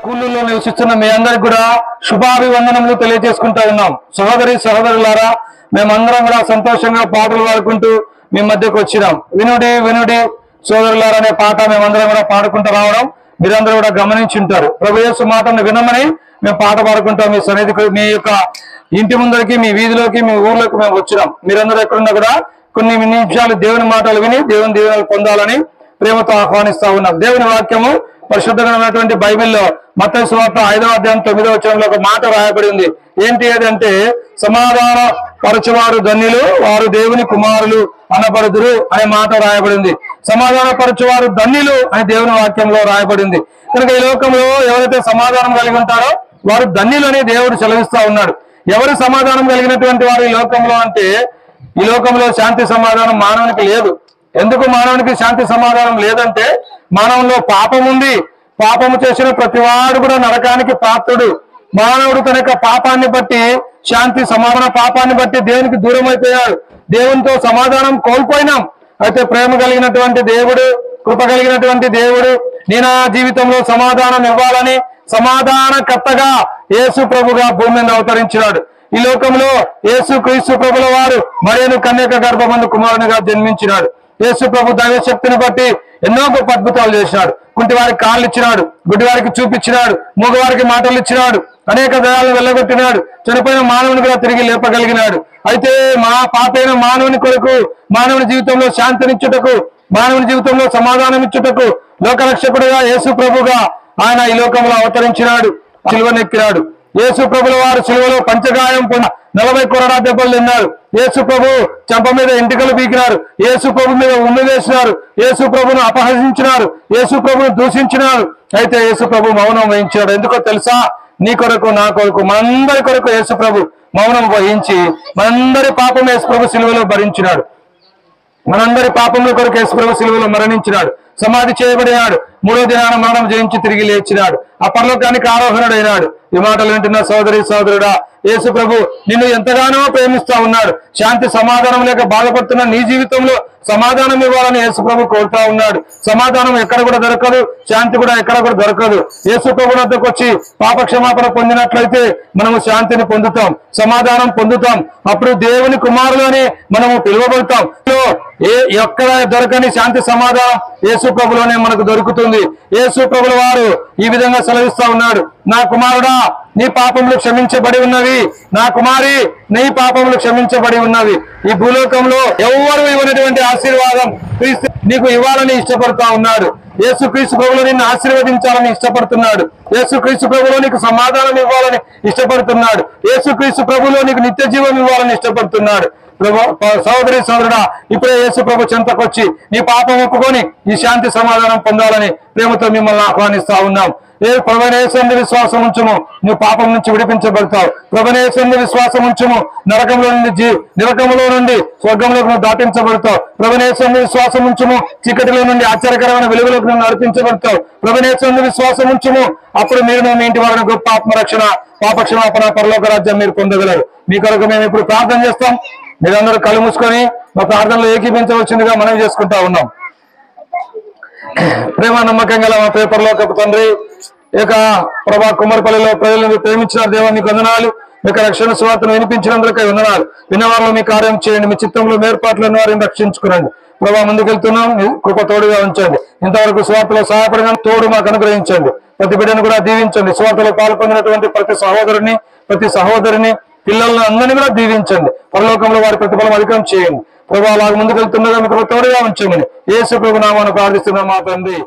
కూళ్ళల్లో నివసిస్తున్న మీ అందరికి కూడా శుభాభివందనములు తెలియజేసుకుంటా ఉన్నాం. సహోదరి సహోదరులారా, మేమందరం కూడా సంతోషంగా పాటలు పాడుకుంటూ మీ మధ్యకు వచ్చినాం. వినుడి వినుడి సోదరులారా అనే పాట మేమందరం కూడా పాడుకుంటూ రావడం మీరందరూ కూడా గమనించి ఉంటారు. ప్రభు యేసు మాటను వినమని మేము పాట పాడుకుంటాం. మీ సన్నిధికి, మీ యొక్క ఇంటి ముందరికి, మీ వీధిలోకి, మీ ఊర్లోకి మేము వచ్చినాం. మీరందరూ ఎక్కడున్నా కూడా కొన్ని నిమిషాలు దేవుని మాటలు విని దేవుని దీవెనలు పొందాలని ప్రేమతో ఆహ్వానిస్తా ఉన్నాం. దేవుని వాక్యము పరిశుద్ధమైనటువంటి బైబిల్లో మత్తయి సువార్త 5వ అధ్యాయం 9వ వచనంలో ఒక మాట రాయబడి ఉంది. ఏంటి అదంటే, సమాధాన పరచువారు ధన్యులు, వారు దేవుని కుమారులు అనబడుదురు అనే మాట రాయబడింది. సమాధాన పరచువారు ధన్యులు అని దేవుని వాక్యంలో రాయబడింది. కనుక ఈ లోకంలో ఎవరైతే సమాధానం కలిగి ఉంటారో వారు ధన్యులు అని దేవుడు సెలవిస్తా ఉన్నాడు. ఎవరు సమాధానం కలిగినటువంటి వారు ఈ లోకంలో అంటే, ఈ లోకంలో శాంతి సమాధానం మానవునికి లేదు. ఎందుకు మానవునికి శాంతి సమాధానం లేదంటే, మానవుల్లో పాపం ఉంది. పాపము చేసిన ప్రతి వాడు కూడా నరకానికి పాత్రుడు. మానవుడు తన యొక్క పాపాన్ని బట్టి, శాంతి సమాధాన పాపాన్ని బట్టి దేవునికి దూరం అయిపోయాడు. దేవునితో సమాధానం కోల్పోయినాం. అయితే ప్రేమ కలిగినటువంటి దేవుడు, కృప కలిగినటువంటి దేవుడు నేను నా జీవితంలో సమాధానం ఇవ్వాలని సమాధానకర్తగా యేసు ప్రభుగా భూమి మీద అవతరించినాడు. ఈ లోకంలో యేసు క్రీస్తు ప్రభుల వారు మరియను కన్యక గర్భమందు కుమారునిగా జన్మించినాడు. యేసు ప్రభు దైవ శక్తిని బట్టి ఎన్నో గొప్ప అద్భుతాలు చేసినాడు. కుంటి వారికి కాళ్ళు ఇచ్చినాడు, గుడ్డి వారికి చూపించినాడు, మూగవారికి మాటలు ఇచ్చినాడు, అనేక దయాలను వెళ్ళగొట్టినాడు, చనిపోయిన మానవుని కూడా తిరిగి లేపగలిగినాడు. అయితే మా పాపైన మానవుని కొరకు, మానవుని జీవితంలో శాంతినిచ్చుటకు, మానవుని జీవితంలో సమాధానం ఇచ్చుటకు లోకరక్షకుడుగా యేసు ప్రభుగా ఆయన ఈ లోకంలో అవతరించినాడు, సిలువనెక్కినాడు. యేసు ప్రభుల వారు సిలువలో పంచగాయం 40 కొరడా దెబ్బలు తిన్నారు. యేసు ప్రభు చెంప మీద ఎంటికలు పీకినారు. యేసు ప్రభు మీద ఉమ్మి వేసినారు. యేసు ప్రభును అపహసించినారు. యేసు ప్రభును దూషించినారు. అయితే యేసు ప్రభు మౌనం వహించాడు. ఎందుకో తెలుసా? నీ కొరకు, నా కొరకు, మనందరి కొరకు యేసు ప్రభు మౌనం వహించి మనందరి పాపం యేసు ప్రభు సిలువలో భరించినాడు. మనందరి పాపముల కొరకు యేసు ప్రభు సిలువలో మరణించినాడు, సమాధి చేయబడినాడు, 3వ దినాన మరణం జయించి తిరిగి లేచినాడు, ఆ పరలోకానికి ఆరోహణుడైనాడు. ఈ మాటలు వింటున్న సోదరి సోదరుడా, యేసు ప్రభు నిన్ను ఎంతగానో ప్రేమిస్తా ఉన్నాడు. శాంతి సమాధానం లేక బాధపడుతున్న నీ జీవితంలో సమాధానం ఇవ్వాలని యేసు ప్రభు కోరుతా ఉన్నాడు. సమాధానం ఎక్కడ కూడా దొరకదు, శాంతి కూడా ఎక్కడ కూడా దొరకదు. యేసు ప్రభు వద్దకు వచ్చి పాప క్షమాపణ పొందినట్లయితే మనము శాంతిని పొందుతాం, సమాధానం పొందుతాం. అప్పుడు దేవుని కుమారులు అని మనము పిలువబడతాం. ఎక్కడ దొరకని శాంతి సమాధానం యేసు ప్రభులోనే మనకు దొరుకుతుంది. యేసు ప్రభుల వారు ఈ విధంగా సెలవిస్తా ఉన్నాడు, నా కుమారుడా నీ పాపములు క్షమించబడి ఉన్నవి, నా కుమారి నీ పాపములు క్షమించబడి ఉన్నవి. ఈ భూలోకంలో ఎవరు ఇవ్వనటువంటి ఆశీర్వాదం క్రీస్తు నీకు ఇవ్వాలని ఇష్టపడుతా ఉన్నాడు. యేసు క్రీస్తు ప్రభులో నిన్ను ఆశీర్వదించాలని ఇష్టపడుతున్నాడు. యేసు క్రీస్తు ప్రభులో నీకు సమాధానం ఇవ్వాలని ఇష్టపడుతున్నాడు. యేసు క్రీస్తు ప్రభులో నీకు నిత్య జీవం ఇవ్వాలని ఇష్టపడుతున్నాడు. సహోదరి సోదరుడా, ఇప్పుడే యేసు ప్రభు చెంతకొచ్చి నీ పాపం ఒప్పుకొని ఈ శాంతి సమాధానం పొందాలని ప్రేమతో మిమ్మల్ని ఆహ్వానిస్తా ఉన్నాం. ప్రభువైన యేసునందు విశ్వాసం ఉంచుము, నువ్వు పాపం నుంచి విడిపించబడతావు. ప్రభువైన యేసునందు విశ్వాసం ఉంచుము, నరకంలో నుండి స్వర్గంలోకి నువ్వు దాటించబడతావు. ప్రభువైన యేసునందు విశ్వాసం ఉంచుము, చీకటిలో నుండి ఆశ్చర్యకరమైన వెలుగులోకి నువ్వు నడిపించబడతావు. ప్రభువైన యేసునందు విశ్వాసం ఉంచుము, అప్పుడు మీరు మీ ఇంటి వారిని గొప్ప ఆత్మరక్షణ, పాపక్షమాపణ, పరలోక రాజ్యం మీరు పొందగలరు. మీ కొరకు మేము ఇప్పుడు ప్రార్థన చేస్తాం. మీరందరూ కళ్ళు మూసుకొని మా ప్రార్థనలో ఏకీపించవలసిందిగా మనం చేసుకుంటా ఉన్నాం. ప్రేమ నమ్మకం గల మా పేపర్లోకపు తండ్రి, ఈ యొక్క ప్రభా కుమ్మరిపల్లిలో ప్రజలను ప్రేమించిన దేవా నీకు వందనాలు. మీకు రక్షణ సువార్తను వినిపించినందుకే వందనాలు. విన్నవారిలో మీ కార్యం చేయండి, మీ చిత్తంలో ఏర్పాట్లను వారిని రక్షించుకురండి. ప్రభా ముందుకెళ్తున్నాం, కృప తోడుగా ఉంచండి. ఇంతవరకు సువార్తలో సహాయపడిన తోడు మాకు అనుగ్రహించండి. ప్రతి బిడ్డను కూడా దీవించండి. సువార్తలో పాల్పొందినటువంటి ప్రతి సహోదరుని, ప్రతి సహోదరిని, పిల్లలను అందరినీ కూడా దీవించండి. పరలోకంలో వారి ప్రతిఫలం అధికం చేయండి. ప్రభు అలాగ ముందుకెళ్తుండగా మీకు తోడుగా ఉంచమని యేసు ప్రభు నామమున ప్రార్థిస్తున్నాం మా తండ్రి.